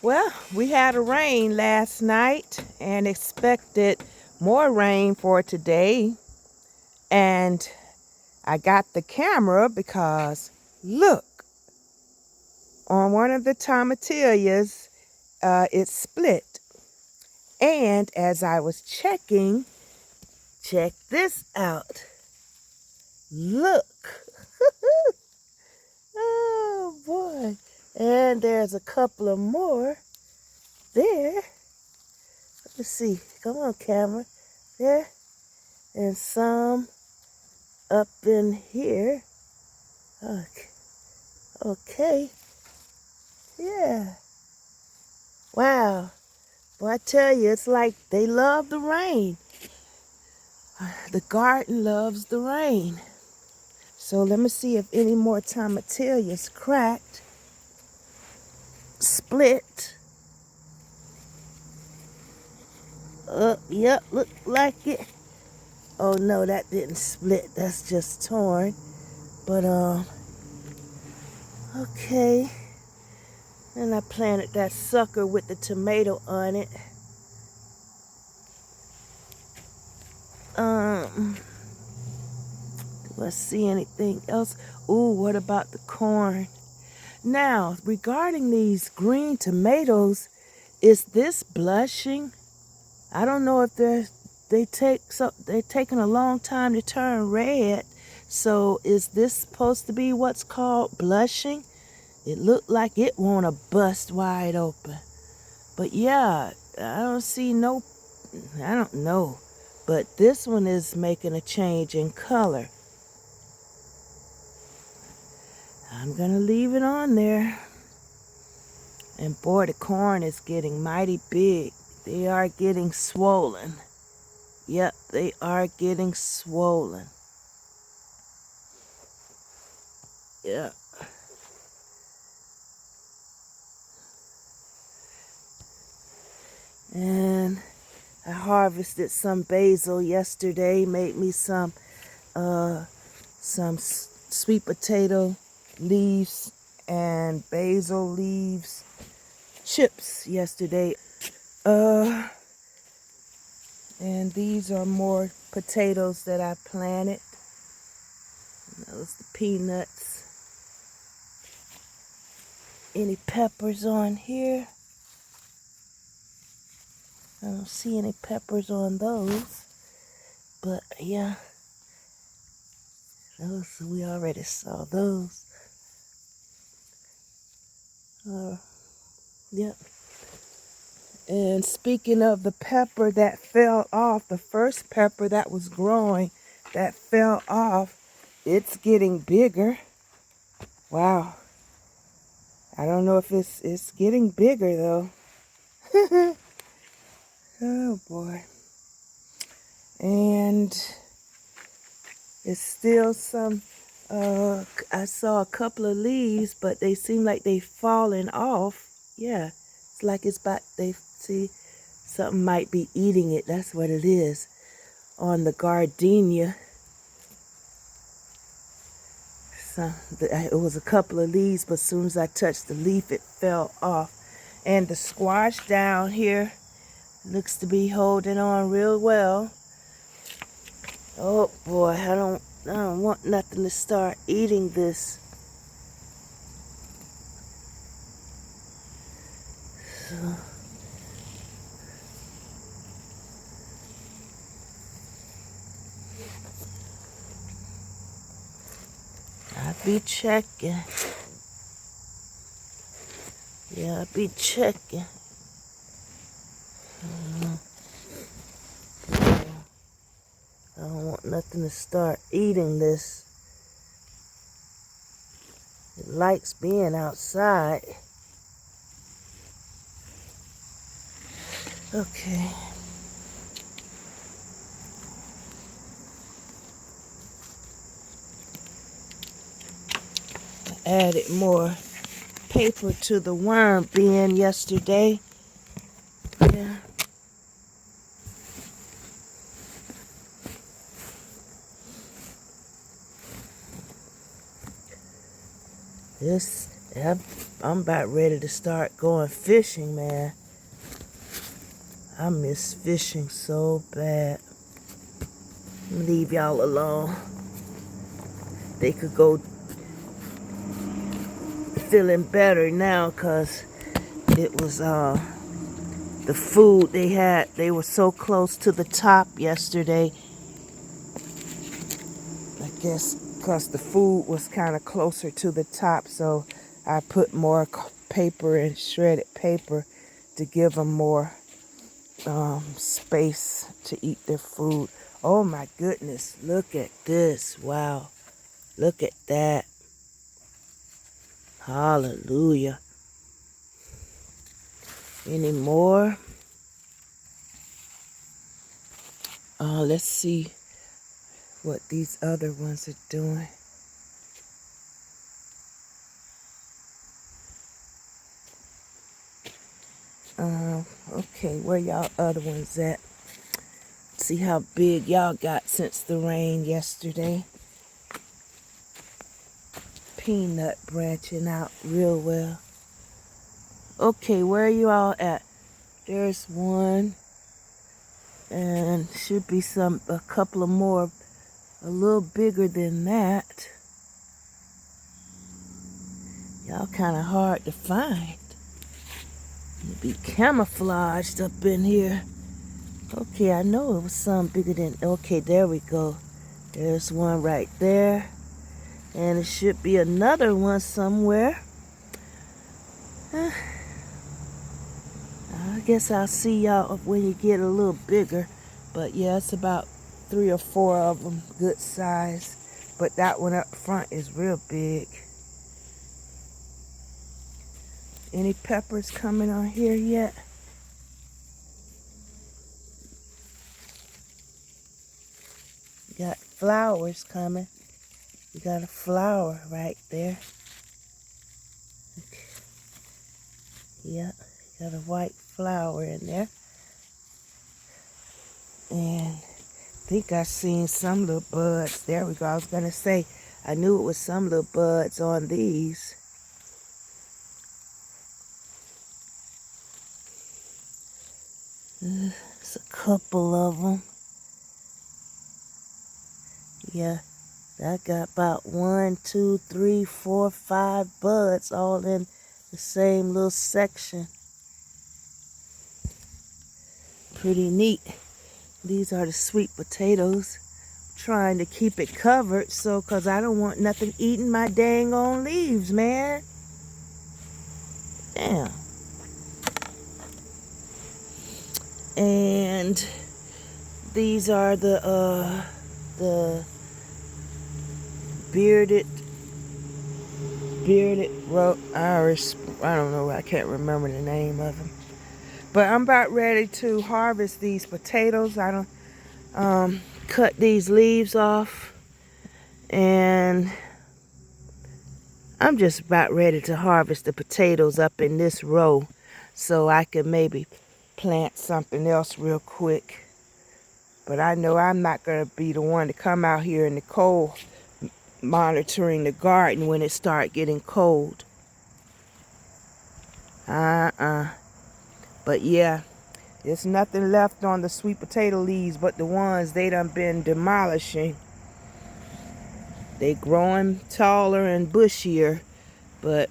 Well, we had a rain last night and expected more rain for today. And I got the camera because look, on one of the tomatillas, it split. And as I was checking, check this out. Look. Oh boy. And there's a couple of more there. Let's see. Come on, camera. There. And some up in here. Okay. Okay. Yeah. Wow. Well, I tell you, it's like they love the rain. The garden loves the rain. So let me see if any more tomatillas cracked, split. Yep, look like it. Oh no, that didn't split. That's just torn. But okay. And I planted that sucker with the tomato on it. Do I see anything else? Ooh, what about the corn? Now, regarding these green tomatoes, is this blushing? I don't know if they're taking a long time to turn red. So is this supposed to be what's called blushing? It looked like it wanna bust wide open. But yeah, I don't know. But this one is making a change in color. I'm gonna leave it on there. And boy, the corn is getting mighty big. They are getting swollen. Yep, they are getting swollen. Yeah. And I harvested some basil yesterday, made me some sweet potato leaves and basil leaves chips yesterday. And these are more potatoes that I planted. Those the peanuts. Any peppers on here? I don't see any peppers on those. But yeah, those we already saw those. Yep. And speaking of the pepper that fell off, the first pepper that was growing that fell off, it's getting bigger. Wow. I don't know if it's getting bigger though. Oh boy. And it's still some, I saw a couple of leaves, but they seem like they've fallen off. Yeah, it's like they see something might be eating it. That's what it is. On the gardenia. So it was a couple of leaves, but as soon as I touched the leaf, it fell off. And the squash down here looks to be holding on real well. Oh boy, I don't want nothing to start eating this. So, I'll be checking. Yeah, I'll be checking. I don't want nothing to start eating this. It likes being outside. Okay. I added more paper to the worm bin yesterday. Yeah. I'm about ready to start going fishing, man. I miss fishing so bad. Leave y'all alone. They could go feeling better now because it was the food they had. They were so close to the top yesterday. I guess because the food was kind of closer to the top, so I put more paper and shredded paper to give them more space to eat their food. Oh my goodness, look at this. Wow, look at that. Hallelujah. Any more? Let's see what these other ones are doing. Okay, where y'all other ones at? See how big y'all got since the rain yesterday. Peanut branching out real well. Okay, where are you all at? There's one, and should be a couple of more, a little bigger than that. Y'all kind of hard to find. Be camouflaged up in here. Okay, I know it was some bigger than. Okay, there we go. There's one right there, and it should be another one somewhere. I guess I'll see y'all when you get a little bigger. But yeah, it's about 3 or 4 of them, good size. But that one up front is real big. Any peppers coming on here yet? Got flowers coming. You got a flower right there. Okay. Yep, got a white flower in there. And I think I seen some little buds. There we go. I was gonna say, I knew it was some little buds on these. It's a couple of them. Yeah, I got about 1, 2, 3, 4, 5 buds all in the same little section. Pretty neat. These are the sweet potatoes. Trying to keep it covered, so because I don't want nothing eating my dang on leaves, man. Damn. And these are the bearded Irish. I don't know. I can't remember the name of them. But I'm about ready to harvest these potatoes. I don't cut these leaves off, and I'm just about ready to harvest the potatoes up in this row so I can maybe plant something else real quick. But I know I'm not going to be the one to come out here in the cold monitoring the garden when it starts getting cold. But yeah, there's nothing left on the sweet potato leaves but the ones they done been demolishing. They growing taller and bushier, but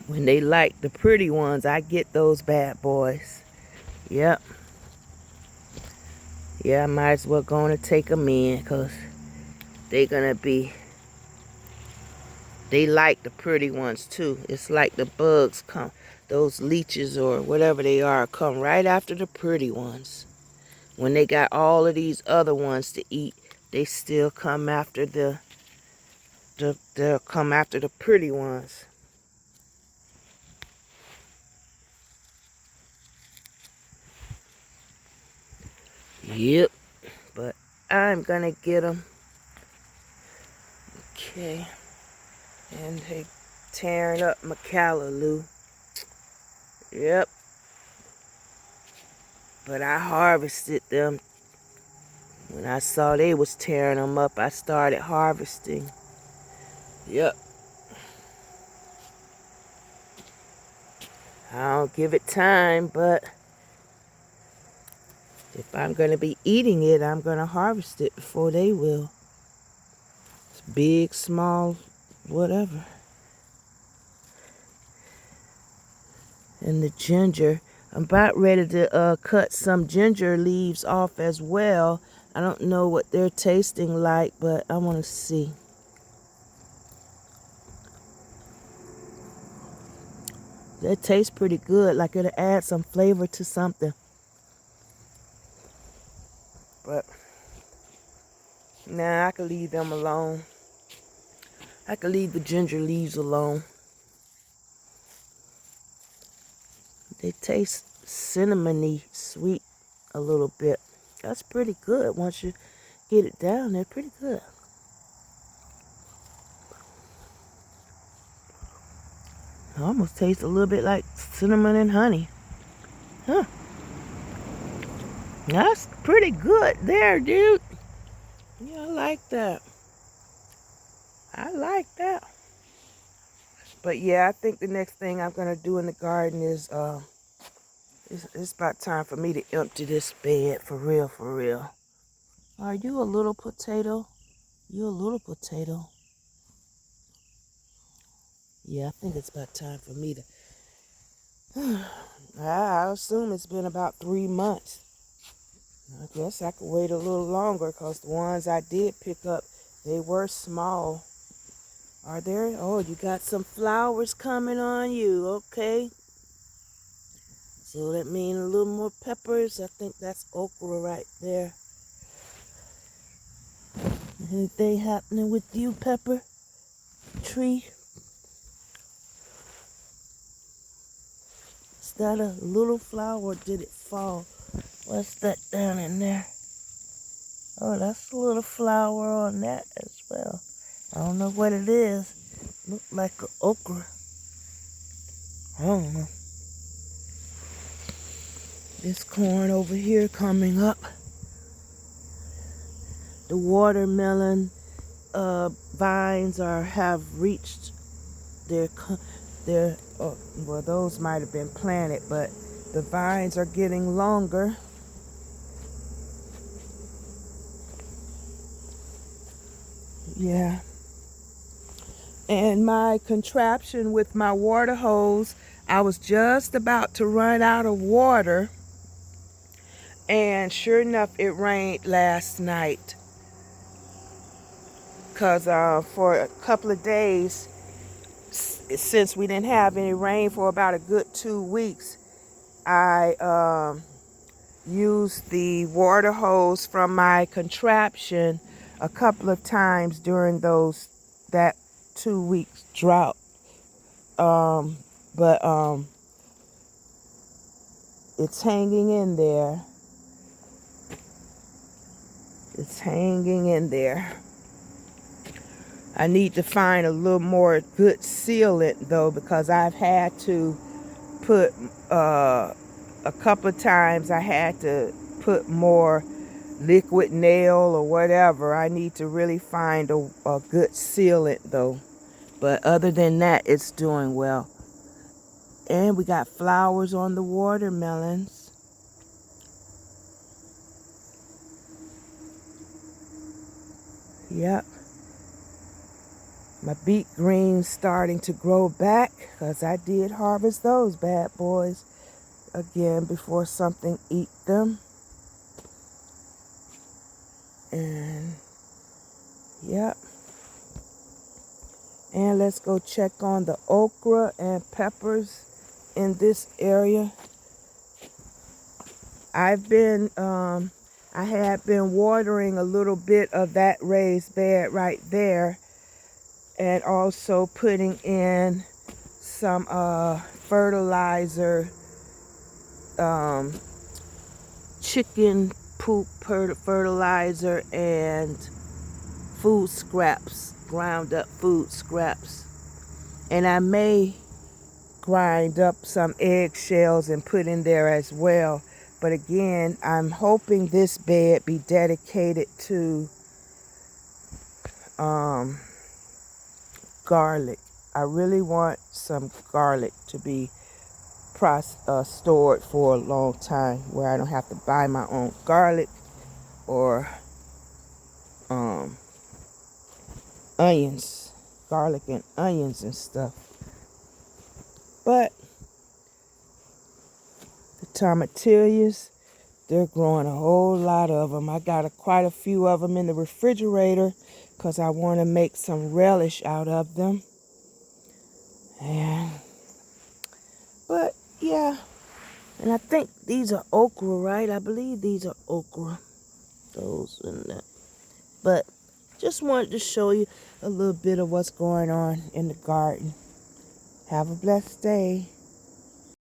when they like the pretty ones, I get those bad boys. Yep. Yeah, I might as well go and take them in because they like the pretty ones too. It's like the bugs come, those leeches or whatever they are, come right after the pretty ones. When they got all of these other ones to eat, they still come after they'll come after the pretty ones. Yep, but I'm gonna get them. Okay, and they tearing up my callaloo. Yep, but I harvested them. When I saw they was tearing them up, I started harvesting. Yep. I don't give it time, but if I'm going to be eating it, I'm going to harvest it before they will. It's big, small, whatever. And the ginger, I'm about ready to cut some ginger leaves off as well. I don't know what they're tasting like, but I want to see. That tastes pretty good, like it'll add some flavor to something. But nah, I can leave them alone. I can leave the ginger leaves alone. They taste cinnamony sweet a little bit. That's pretty good. Once you get it down, they're pretty good. It almost tastes a little bit like cinnamon and honey. Huh. That's pretty good there, dude. Yeah, I like that. I like that. But yeah, I think the next thing I'm going to do in the garden is, it's about time for me to empty this bed for real, for real. Are you a little potato? You a little potato. Yeah, I think it's about time for me to... I assume it's been about 3 months. I guess I could wait a little longer because the ones I did pick up, they were small. Are there? Oh, you got some flowers coming on you. Okay. So that means a little more peppers. I think that's okra right there. Anything happening with you, pepper tree? Is that a little flower or did it fall? What's that down in there? Oh, that's a little flower on that as well. I don't know what it is. Look like an okra. I don't know. This corn over here coming up. The watermelon vines have reached their well, those might have been planted, but the vines are getting longer. Yeah. And my contraption with my water hose, I was just about to run out of water, and sure enough, it rained last night. Because for a couple of days, since we didn't have any rain for about a good 2 weeks, I used the water hose from my contraption a couple of times during that 2 weeks drought. But it's hanging in there. It's hanging in there. I need to find a little more good sealant though, because I've had to put a couple of times I had to put more liquid nail or whatever. I need to really find a good sealant though. But other than that, it's doing well. And we got flowers on the watermelons. Yep. My beet greens starting to grow back because I did harvest those bad boys again before something eat them. And yep. And let's go check on the okra and peppers in this area. I had been watering a little bit of that raised bed right there, and also putting in some fertilizer, chicken poop fertilizer, and food scraps, ground up food scraps. And I may grind up some eggshells and put in there as well. But again, I'm hoping this bed be dedicated to garlic. I really want some garlic to be stored for a long time, where I don't have to buy my own garlic or onions, garlic and onions and stuff. But the tomatillas, they're growing a whole lot of them. I got quite a few of them in the refrigerator because I want to make some relish out of them. But yeah, and I think these are okra, right? I believe these are okra. Those and that. But just wanted to show you a little bit of what's going on in the garden. Have a blessed day.